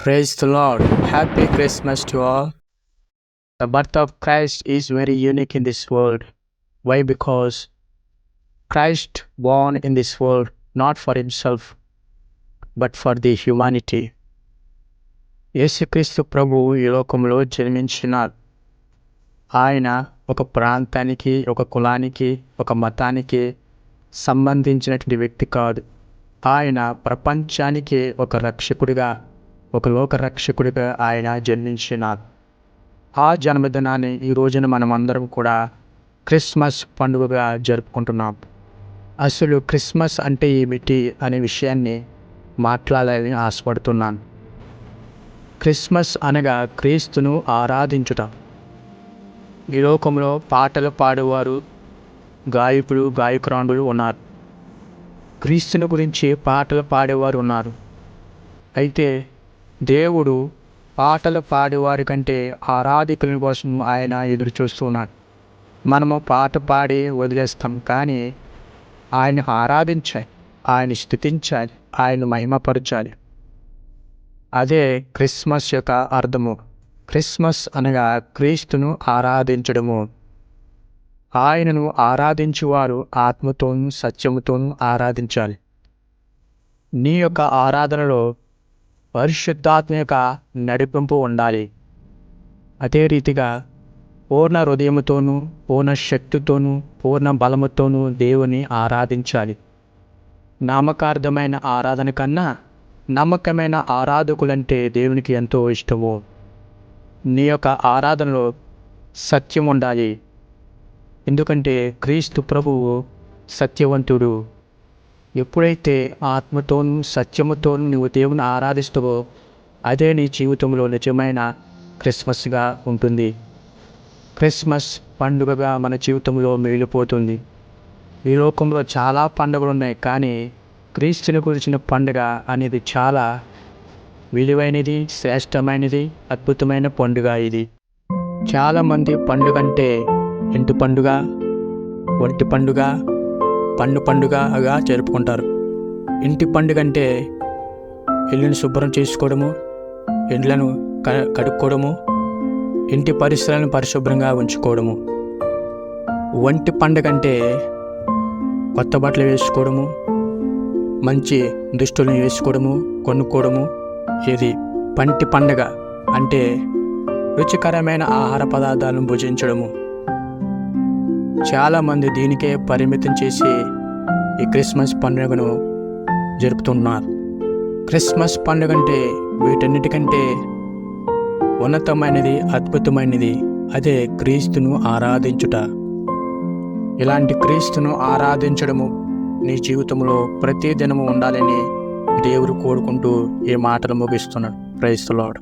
Praise the Lord. Happy Christmas to all. The birth of Christ is very unique in this world. Why? Because Christ born in this world not for himself but for the humanity. యేసుక్రీస్తు ప్రభువు ఈ లోకంలో జన్మించినారు. ఆయన ఒక ప్రాంతానికి, ఒక కులానికి, ఒక మతానికి సంబంధించినటువంటి వ్యక్తి కాదు. ఆయన ప్రపంచానికి ఒక రక్షకుడిగా, ఒక లోక రక్షకుడిగా ఆయన జన్మించినారు. ఆ జన్మదినాన్ని ఈ రోజున మనమందరం కూడా క్రిస్మస్ పండుగగా జరుపుకుంటున్నాం. అసలు క్రిస్మస్ అంటే ఏమిటి అనే విషయాన్ని మాట్లాడాలని ఆశపడుతున్నాను. క్రిస్మస్ అనగా క్రీస్తును ఆరాధించుట. ఈ లోకంలో పాటలు పాడేవారు, గాయకులు, గాయకురాండులు ఉన్నారు. క్రీస్తుని గురించి పాటలు పాడేవారు ఉన్నారు. అయితే దేవుడు పాటలు పాడేవారి కంటే ఆరాధికుల కోసం ఆయన ఎదురు చూస్తున్నాడు. మనము పాట పాడి వదిలేస్తాం, కానీ ఆయన ఆరాధించాలి, ఆయన స్తుతించాలి, ఆయన మహిమపరచాలి. అదే క్రిస్మస్ యొక్క అర్థము. క్రిస్మస్ అనగా క్రీస్తును ఆరాధించడము. ఆయనను ఆరాధించువారు ఆత్మతోనూ సత్యముతోనూ ఆరాధించాలి. నీ యొక్క ఆరాధనలో పరిశుద్ధాత్మ యొక్క నడిపింపు ఉండాలి. అదే రీతిగా పూర్ణ హృదయముతోనూ, పూర్ణ శక్తితోనూ, పూర్ణ బలముతోనూ దేవుని ఆరాధించాలి. నామకార్థమైన ఆరాధన కన్నా నమ్మకమైన ఆరాధకులంటే దేవునికి ఎంతో ఇష్టము. నీ యొక్క ఆరాధనలో సత్యం ఉండాలి. ఎందుకంటే క్రీస్తు ప్రభువు సత్యవంతుడు. ఎప్పుడైతే ఆత్మతోనూ సత్యముతోనూ నువ్వు దేవుని ఆరాధిస్తావో అదే నీ జీవితంలో నిజమైన క్రిస్మస్గా ఉంటుంది. క్రిస్మస్ పండుగగా మన జీవితంలో మిగిలిపోతుంది. ఈ లోకంలో చాలా పండుగలు ఉన్నాయి, కానీ క్రీస్తుని గురించిన పండుగ అనేది చాలా విలువైనది, శ్రేష్టమైనది, అద్భుతమైన పండుగ ఇది. చాలామంది పండుగ అంటే ఇంటి పండుగ, ఒంటి పండుగ, పండుగగా జరుపుకుంటారు. ఇంటి పండుగ అంటే ఇళ్ళను శుభ్రం చేసుకోవడము, ఇండ్లను కడుక్కోవడము, ఇంటి పరిసరాలను పరిశుభ్రంగా ఉంచుకోవడము. ఒంటి పండుగ అంటే కొత్త బట్టలు వేసుకోవడము, మంచి దుస్తులను వేసుకోవడము, కొనుక్కోవడము. ఇది పంటి పండుగ అంటే రుచికరమైన ఆహార పదార్థాలను భుజించడము. చాలామంది దీనికే పరిమితం చేసి ఈ క్రిస్మస్ పండుగను జరుపుతున్నారు. క్రిస్మస్ పండుగ అంటే వీటన్నిటికంటే ఉన్నతమైనది, అద్భుతమైనది. అదే క్రీస్తును ఆరాధించుట. ఇలాంటి క్రీస్తును ఆరాధించడము నీ జీవితంలో ప్రతి దినము ఉండాలని దేవుడు కోరుకుంటూ ఈ మాటలు ముగిస్తున్నాడు. Praise the lord.